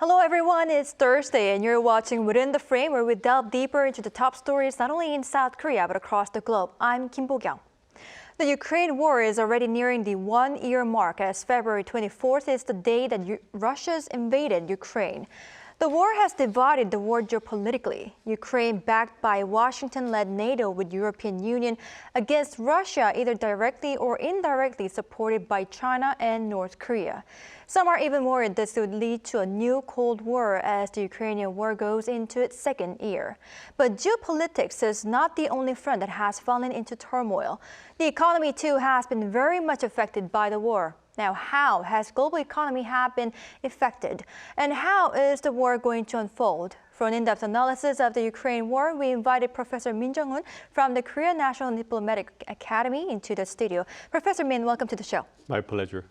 Hello everyone, it's Thursday and you're watching Within the Frame, where we delve deeper into the top stories not only in South Korea but across the globe. I'm Kim Bo-kyung. The Ukraine war is already nearing the one-year mark, as February 24th is the day that Russia's invaded Ukraine. The war has divided the world geopolitically. Ukraine, backed by Washington-led NATO with European Union, against Russia, either directly or indirectly supported by China and North Korea. Some are even worried this would lead to a new Cold War as the Ukrainian war goes into its second year. But geopolitics is not the only front that has fallen into turmoil. The economy, too, has been very much affected by the war. Now, how has global economy been affected? And how is the war going to unfold? For an in-depth analysis of the Ukraine war, we invited Professor Min Jeong-hun from the Korea National Diplomatic Academy into the studio. Professor Min, welcome to the show. My pleasure.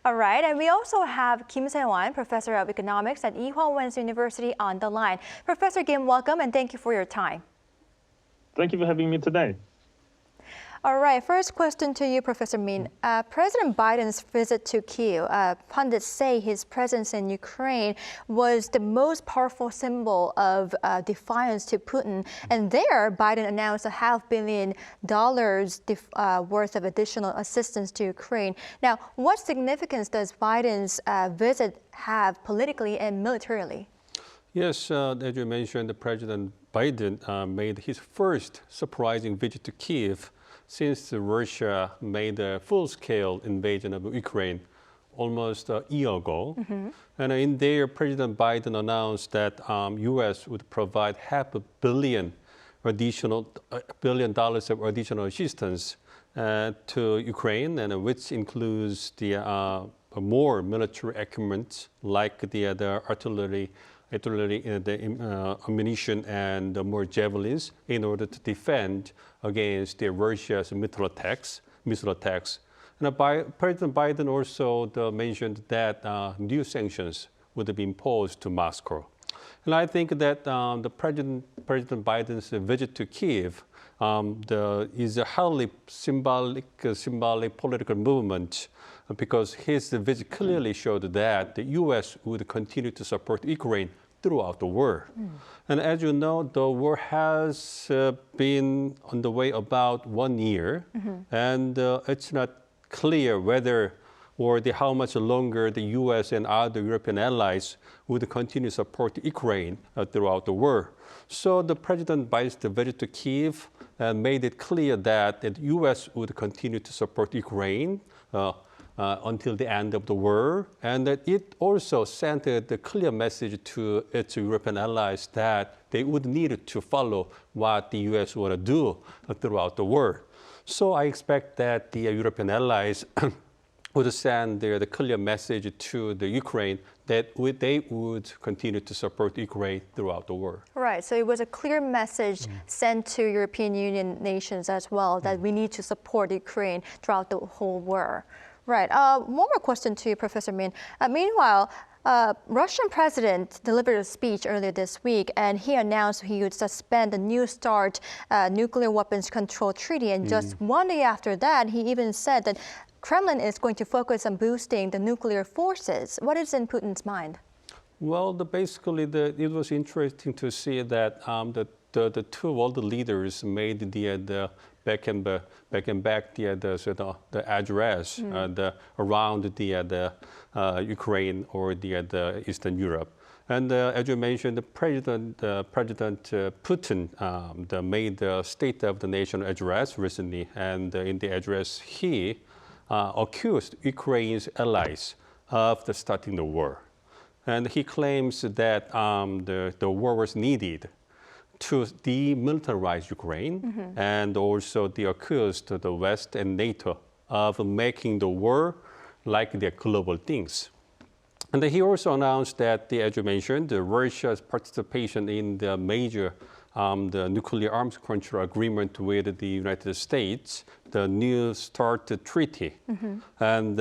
All right, and we also have Kim Sei-wan, Professor of Economics at Ewha Womans University, on the line. Professor Kim, welcome and thank you for your time. Thank you for having me today. All right, first question to you, Professor Min. President Biden's visit to Kyiv, pundits say his presence in Ukraine was the most powerful symbol of defiance to Putin. And there, Biden announced $500 million worth of additional assistance to Ukraine. Now, what significance does Biden's visit have politically and militarily? Yes, as you mentioned, President Biden made his first surprising visit to Kyiv since Russia made a full-scale invasion of Ukraine almost a year ago. And in there, President Biden announced that U.S. would provide $500 million of additional assistance to Ukraine, and which includes the more military equipment like the artillery, the ammunition, and more javelins in order to defend against Russia's missile attacks. And President Biden also mentioned that new sanctions would be imposed to Moscow. And I think that the President Biden's visit to Kyiv is a highly symbolic political movement, because his visit clearly showed that the U.S. would continue to support Ukraine throughout the war. And as you know, the war has been on the way about 1 year, and it's not clear whether or how much longer the U.S. and other European allies would continue to support Ukraine throughout the war. So the President Biden's visit to Kyiv made it clear that the U.S. would continue to support Ukraine until the end of the war, and that it also sent a clear message to its European allies that they would need to follow what the U.S. would do throughout the war. So I expect that the European allies would send the clear message to the Ukraine that they would continue to support Ukraine throughout the war. Right, so it was a clear message sent to European Union nations as well, that we need to support Ukraine throughout the whole war. Right. One more question to you, Professor Min. Meanwhile, Russian president delivered a speech earlier this week, and he announced he would suspend the New START nuclear weapons control treaty. And just 1 day after that, he even said that Kremlin is going to focus on boosting the nuclear forces. What is in Putin's mind? Well, basically, it was interesting to see that the two world leaders made the back the address around the Ukraine or the Eastern Europe. And as you mentioned, President Putin made the State of the Nation address recently, and in the address he accused Ukraine's allies of starting the war. And he claims that the war was needed to demilitarize Ukraine, and also they accused the West and NATO of making the war like their global things. And he also announced that, as you mentioned, Russia's participation in the major the nuclear arms control agreement with the United States, the New START treaty. And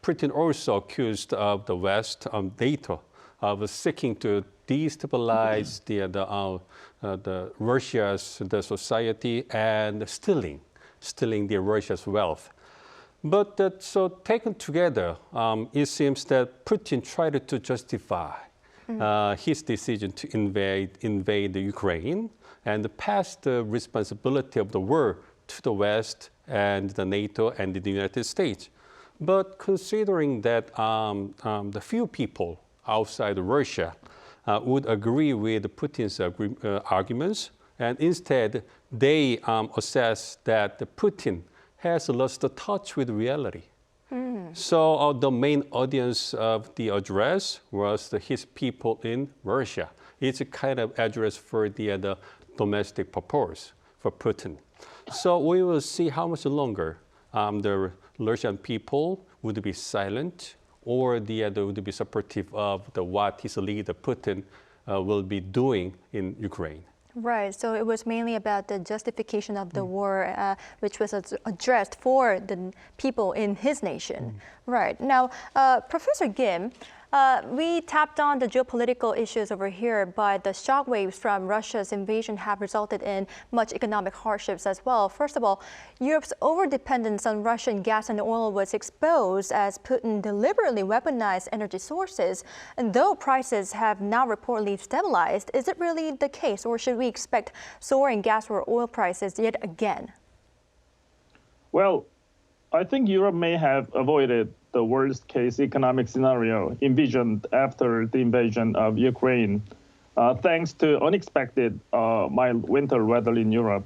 Putin also accused of the West, NATO, of seeking to destabilize the Russia's society and stealing the Russia's wealth. But so taken together, it seems that Putin tried to justify his decision to invade the Ukraine and pass the responsibility of the war to the West and the NATO and the United States. But considering that the few people outside Russia would agree with Putin's arguments, and instead they assess that Putin has lost the touch with reality. So the main audience of the address was his people in Russia. It's a kind of address for the domestic purpose for Putin. So we will see how much longer the Russian people would be silent or they would be supportive of what his leader Putin will be doing in Ukraine. Right, so it was mainly about the justification of the war, which was addressed for the people in his nation. Right, now, Professor Kim, we tapped on the geopolitical issues over here, but the shockwaves from Russia's invasion have resulted in much economic hardships as well. First of all, Europe's overdependence on Russian gas and oil was exposed as Putin deliberately weaponized energy sources. And though prices have now reportedly stabilized, is it really the case, or should we expect soaring gas or oil prices yet again? Well, I think Europe may have avoided the worst-case economic scenario envisioned after the invasion of Ukraine, thanks to unexpected mild winter weather in Europe.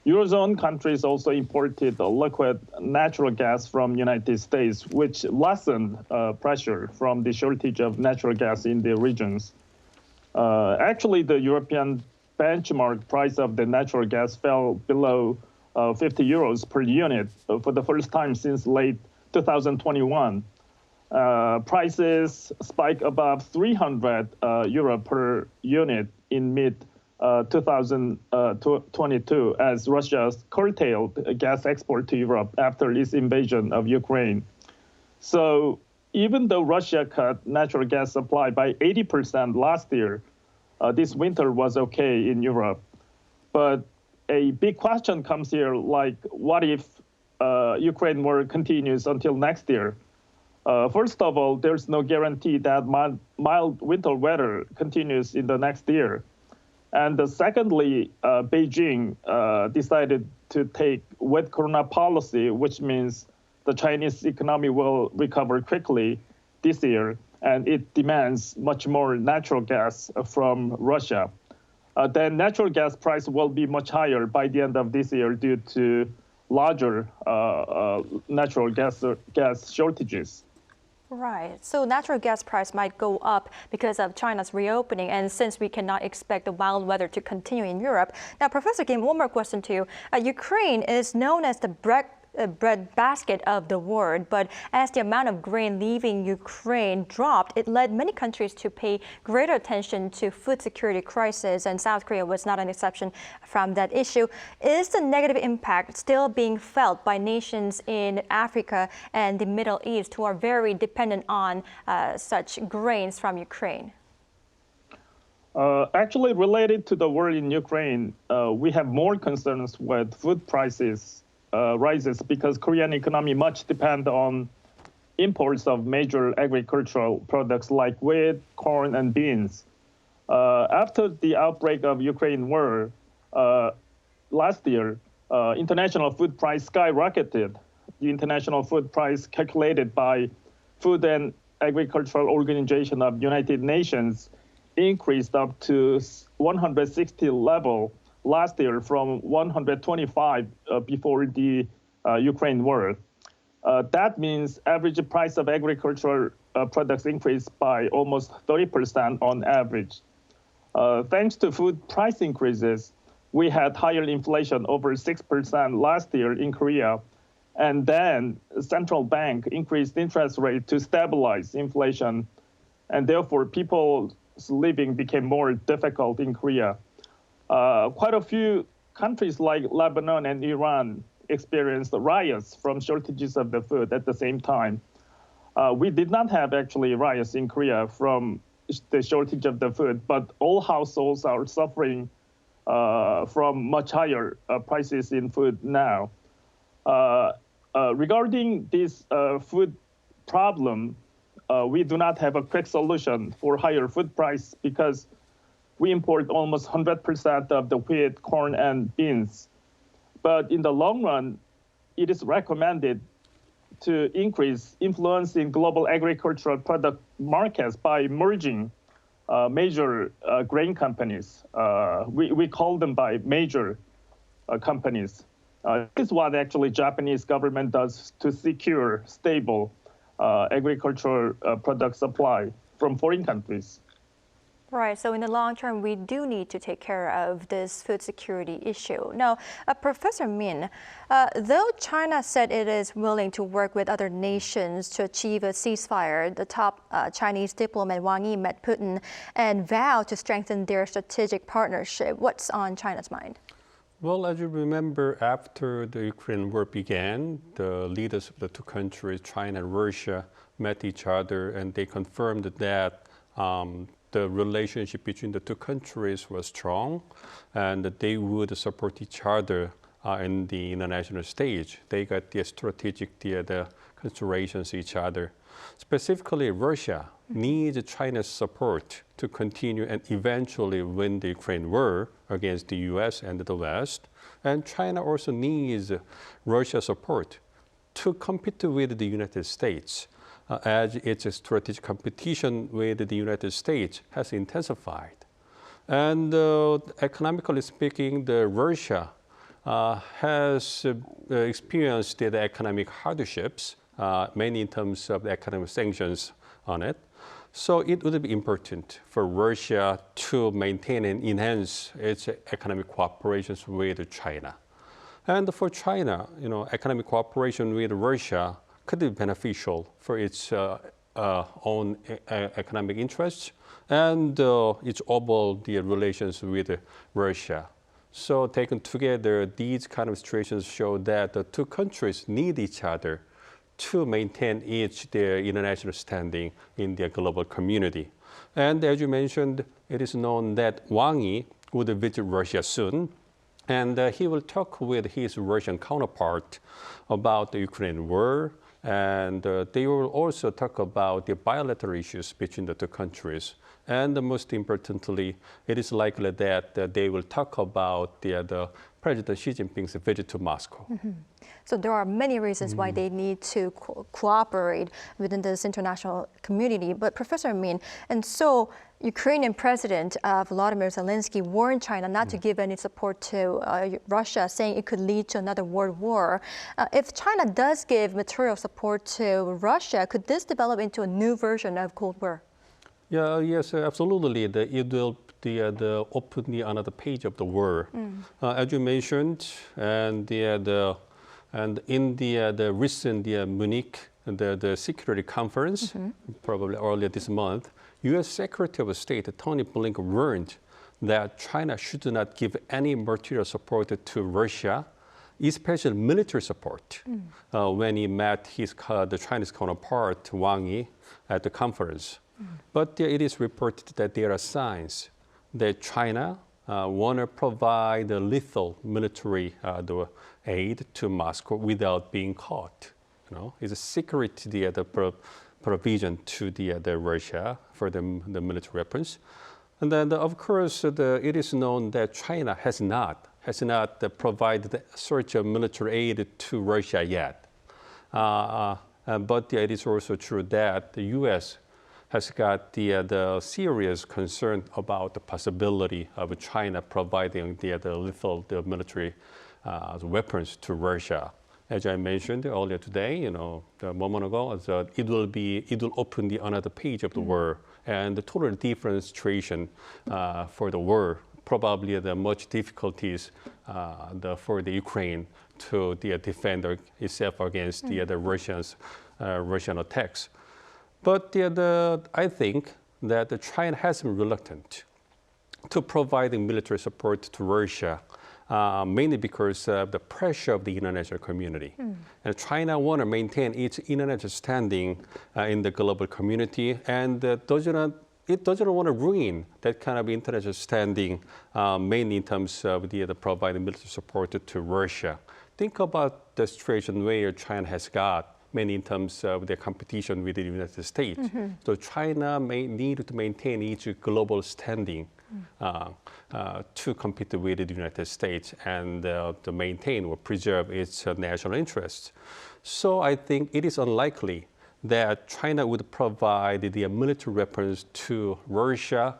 Eurozone countries also imported liquid natural gas from United States, which lessened pressure from the shortage of natural gas in the regions. Actually, the European benchmark price of the natural gas fell below 50 euros per unit for the first time since late 2021. Prices spiked above 300 euro per unit in mid 2022 as Russia curtailed gas export to Europe after its invasion of Ukraine. So even though Russia cut natural gas supply by 80% last year, this winter was okay in Europe. But a big question comes here, like, what if Ukraine war continues until next year? First of all, there's no guarantee that mild winter weather continues in the next year. And secondly, Beijing decided to take wet corona policy, which means the Chinese economy will recover quickly this year, and it demands much more natural gas from Russia. Then natural gas price will be much higher by the end of this year due to larger natural gas shortages. Right. So natural gas price might go up because of China's reopening, and since we cannot expect the mild weather to continue in Europe. Now, Professor Kim, one more question to you. Ukraine is known as the breadbasket of the world, but as the amount of grain leaving Ukraine dropped, it led many countries to pay greater attention to food security crisis, and South Korea was not an exception from that issue. Is the negative impact still being felt by nations in Africa and the Middle East who are very dependent on such grains from Ukraine? Actually, related to the war in Ukraine, we have more concerns with food prices rises because Korean economy much depend on imports of major agricultural products like wheat, corn, and beans. After the outbreak of Ukraine war last year, international food price skyrocketed. The international food price calculated by Food and Agricultural Organization of United Nations increased up to 160 level last year from 125 before the Ukraine war. That means average price of agricultural products increased by almost 30% on average. Thanks to food price increases, we had higher inflation over 6% last year in Korea. And then the central bank increased interest rate to stabilize inflation. And therefore, people's living became more difficult in Korea. Quite a few countries like Lebanon and Iran experienced riots from shortages of the food at the same time. We did not have actually riots in Korea from the shortage of the food, but all households are suffering from much higher prices in food now. Regarding this food problem, we do not have a quick solution for higher food price because we import almost 100% of the wheat, corn, and beans. But in the long run, it is recommended to increase influence in global agricultural product markets by merging major grain companies. We call them by major companies. This is what actually Japanese government does to secure stable agricultural product supply from foreign countries. Right, so in the long term, we do need to take care of this food security issue. Now, Professor Min, though China said it is willing to work with other nations to achieve a ceasefire, the top Chinese diplomat Wang Yi met Putin and vowed to strengthen their strategic partnership. What's on China's mind? Well, as you remember, after the Ukraine war began, the leaders of the two countries, China and Russia, met each other and they confirmed that the relationship between the two countries was strong and that they would support each other in the international stage. They got the strategic the considerations each other. Specifically, Russia needs China's support to continue and eventually win the Ukraine war against the US and the West. And China also needs Russia's support to compete with the United States as its strategic competition with the United States has intensified. And economically speaking, Russia has experienced the economic hardships, mainly in terms of the economic sanctions on it. So it would be important for Russia to maintain and enhance its economic cooperation with China. And for China, economic cooperation with Russia could be beneficial for its own economic interests and its overall relations with Russia. So taken together, these kind of situations show that the two countries need each other to maintain their international standing in the global community. And as you mentioned, it is known that Wang Yi would visit Russia soon, and he will talk with his Russian counterpart about the Ukraine war, and they will also talk about the bilateral issues between the two countries. And most importantly, it is likely that they will talk about the President Xi Jinping's visit to Moscow. Mm-hmm. So there are many reasons why they need to cooperate within this international community. But Professor Min, and so Ukrainian President Volodymyr Zelensky warned China not to give any support to Russia, saying it could lead to another world war. If China does give material support to Russia, could this develop into a new version of Cold War? Yeah, yes, absolutely. It will open another page of the war. As you mentioned, and in the recent Munich the security conference, probably earlier this month, U.S. Secretary of State Tony Blinken warned that China should not give any material support to Russia, especially military support, when he met the Chinese counterpart Wang Yi at the conference. But it is reported that there are signs that China want to provide the lethal military aid to Moscow without being caught. It's a security provision to the Russia for the military weapons. And then, of course, it is known that China has not provided such a military aid to Russia yet. But it is also true that the U.S. has got the serious concern about the possibility of China providing the lethal military weapons to Russia. As I mentioned earlier today, a moment ago, it will open another page of the war and the totally different situation for the war. Probably the much difficulties for the Ukraine to defend itself against the Russian attacks. But I think that China has been reluctant to providing military support to Russia, mainly because of the pressure of the international community. And China wants to maintain its international standing in the global community, and it doesn't want to ruin that kind of international standing, mainly in terms of the providing military support to Russia. Think about the situation where China has got mainly in terms of their competition with the United States. So China may need to maintain its global standing to compete with the United States and to maintain or preserve its national interests. So I think it is unlikely that China would provide the military weapons to Russia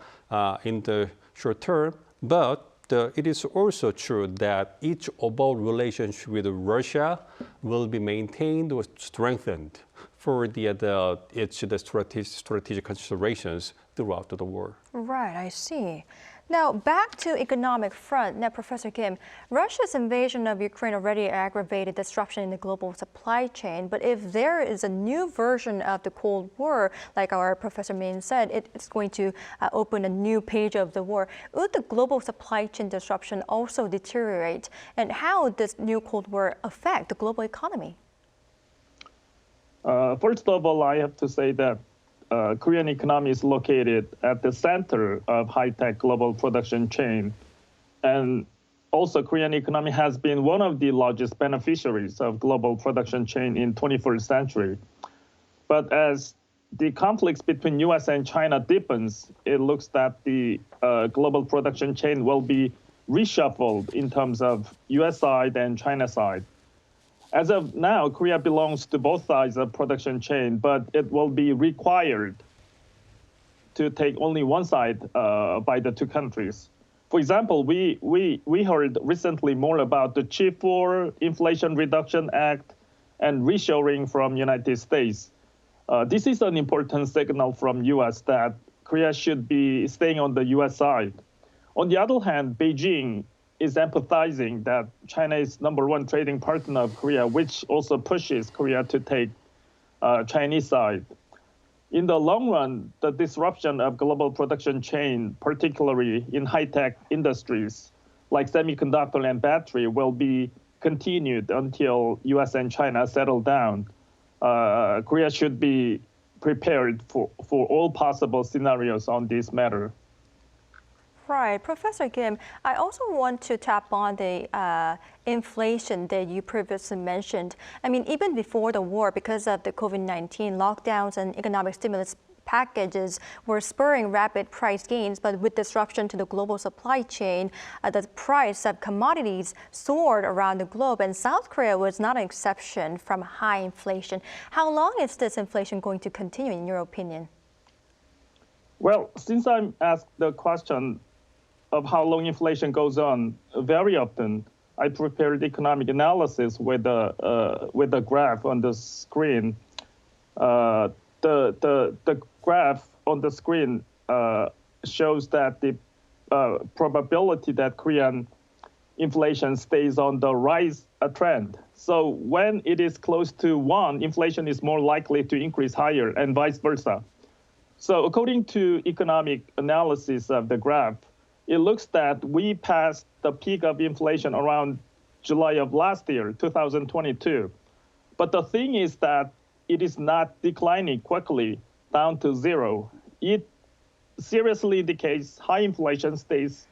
in the short term, but it is also true that its overall relationship with Russia will be maintained or strengthened for its strategic considerations throughout the war. Right, I see. Now, back to economic front. Now, Professor Kim, Russia's invasion of Ukraine already aggravated disruption in the global supply chain. But if there is a new version of the Cold War, like our Professor Min said, it's going to open a new page of the war. Would the global supply chain disruption also deteriorate? And how does new Cold War affect the global economy? First of all, I have to say that Korean economy is located at the center of high-tech global production chain. And also, Korean economy has been one of the largest beneficiaries of global production chain in 21st century. But as the conflicts between US and China deepens, it looks that the global production chain will be reshuffled in terms of US side and China side. As of now, Korea belongs to both sides of production chain, but it will be required to take only one side by the two countries. For example, we heard recently more about the Chip 4 Inflation Reduction Act and reshoring from United States. This is an important signal from US that Korea should be staying on the US side. On the other hand, Beijing is empathizing that China is #1 trading partner of Korea, which also pushes Korea to take Chinese side. In the long run, the disruption of global production chain, particularly in high-tech industries like semiconductor and battery, will be continued until US and China settle down. Korea should be prepared for all possible scenarios on this matter. Right. Professor Kim, I also want to tap on the inflation that you previously mentioned. I mean, even before the war, because of the COVID-19 lockdowns and economic stimulus packages were spurring rapid price gains, but with disruption to the global supply chain, the price of commodities soared around the globe, and South Korea was not an exception from high inflation. How long is this inflation going to continue, in your opinion? Well, since I'm asked the question of how long inflation goes on, very often I prepared economic analysis with a graph on the screen. The graph on the screen shows that the probability that Korean inflation stays on the rise trend. So when it is close to 1, inflation is more likely to increase higher, and vice versa. So according to economic analysis of the graph, it looks that we passed the peak of inflation around July of last year, 2022. But the thing is that it is not declining quickly down to 0. It seriously indicates high inflation stays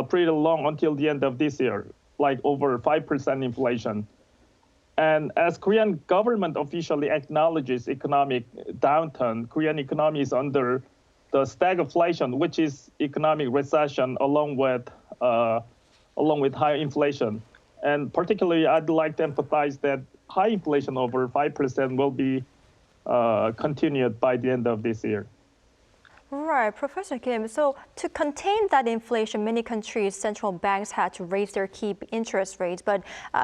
pretty long until the end of this year, like over 5% inflation. And as Korean government officially acknowledges economic downturn, Korean economy is under the stagflation, which is economic recession along with high inflation. And particularly, I'd like to emphasize that high inflation over 5% will be continued by the end of this year. Right, Professor Kim. So to contain that inflation, many countries' central banks had to raise their key interest rates. But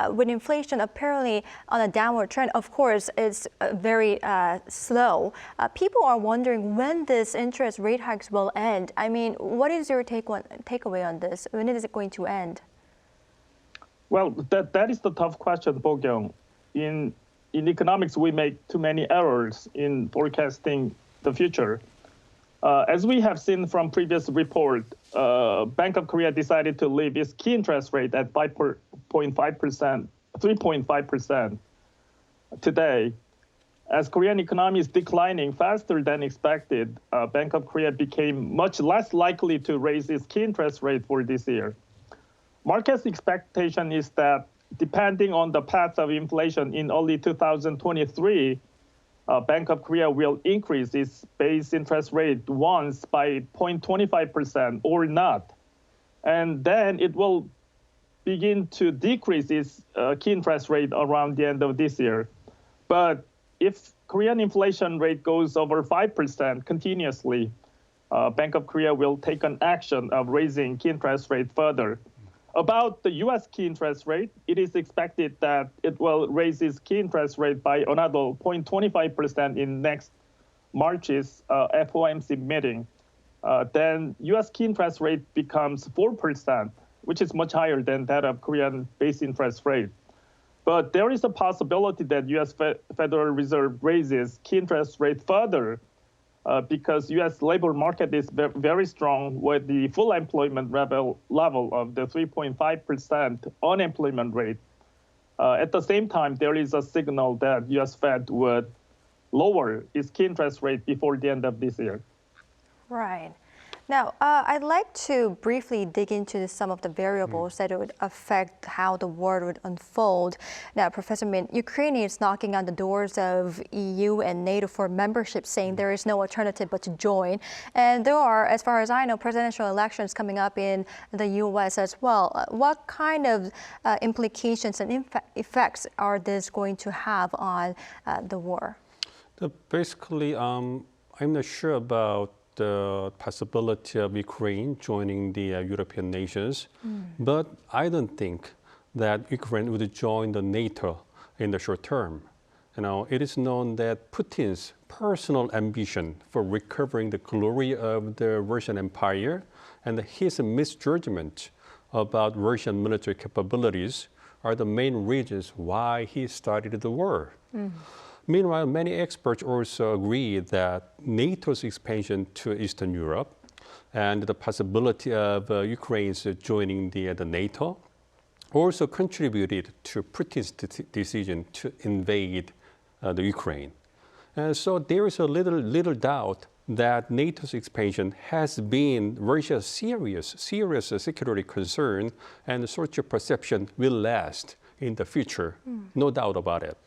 with inflation apparently on a downward trend, of course, it's very slow. People are wondering when this interest rate hikes will end. I mean, what is your takeaway on this? When is it going to end? Well, that is the tough question, Bo-kyung. In economics, we make too many errors in forecasting the future. As we have seen from previous report, Bank of Korea decided to leave its key interest rate at 3.5% today. As Korean economy is declining faster than expected, Bank of Korea became much less likely to raise its key interest rate for this year. Market's expectation is that depending on the path of inflation in early 2023, Bank of Korea will increase its base interest rate once by 0.25% or not. And then it will begin to decrease its key interest rate around the end of this year. But if Korean inflation rate goes over 5% continuously, Bank of Korea will take an action of raising key interest rate further. About the U.S. key interest rate, it is expected that it will raise its key interest rate by another 0.25% in next March's FOMC meeting. Then U.S. key interest rate becomes 4%, which is much higher than that of Korean base interest rate. But there is a possibility that U.S. Federal Reserve raises key interest rate further because U.S. labor market is very strong with the full employment level of the 3.5% unemployment rate. At the same time, there is a signal that U.S. Fed would lower its key interest rate before the end of this year. Right. Now, I'd like to briefly dig into some of the variables that would affect how the war would unfold. Now, Professor Min, Ukraine is knocking on the doors of EU and NATO for membership, saying there is no alternative but to join. And there are, as far as I know, presidential elections coming up in the U.S. as well. What kind of implications and effects are this going to have on the war? Basically, I'm not sure about the possibility of Ukraine joining the European nations, but I don't think that Ukraine would join the NATO in the short term. You know, it is known that Putin's personal ambition for recovering the glory of the Russian Empire and his misjudgment about Russian military capabilities are the main reasons why he started the war. Meanwhile, many experts also agree that NATO's expansion to Eastern Europe and the possibility of Ukraine's joining the NATO also contributed to Putin's decision to invade the Ukraine. And so there is a little doubt that NATO's expansion has been Russia's serious security concern, and such a perception will last in the future, no doubt about it.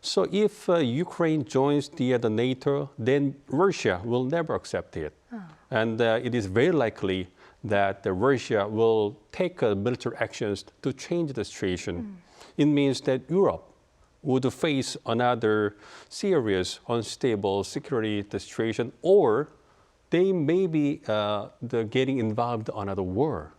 So if Ukraine joins the NATO, then Russia will never accept it. And it is very likely that Russia will take military actions to change the situation. It means that Europe would face another serious, unstable security situation, or they may be getting involved in another war.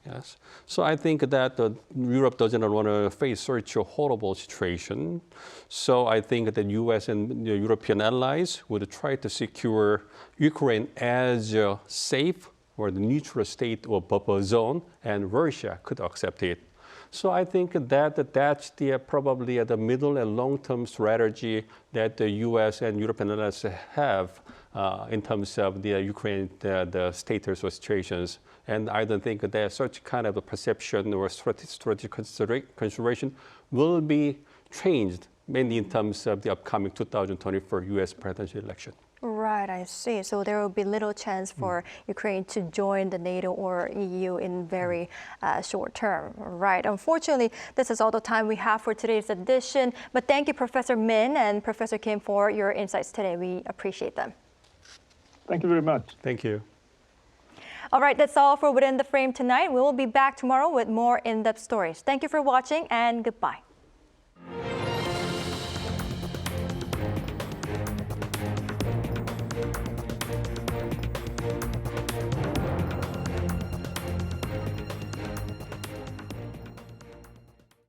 Yes. So I think that Europe doesn't want to face such a horrible situation. So I think that U.S. and the European allies would try to secure Ukraine as a safe or the neutral state or buffer zone, and Russia could accept it. So I think that that's probably the middle and long-term strategy that the U.S. and European allies have in terms of the Ukraine, the status or situations. And I don't think that such kind of a perception or strategic consideration will be changed, mainly in terms of the upcoming 2024 U.S. presidential election. Right, I see. So there will be little chance for Ukraine to join the NATO or EU in very short term. Right. Unfortunately, this is all the time we have for today's edition. But thank you, Professor Min and Professor Kim, for your insights today. We appreciate them. Thank you very much. Thank you. All right, that's all for Within the Frame tonight. We will be back tomorrow with more in-depth stories. Thank you for watching, and goodbye.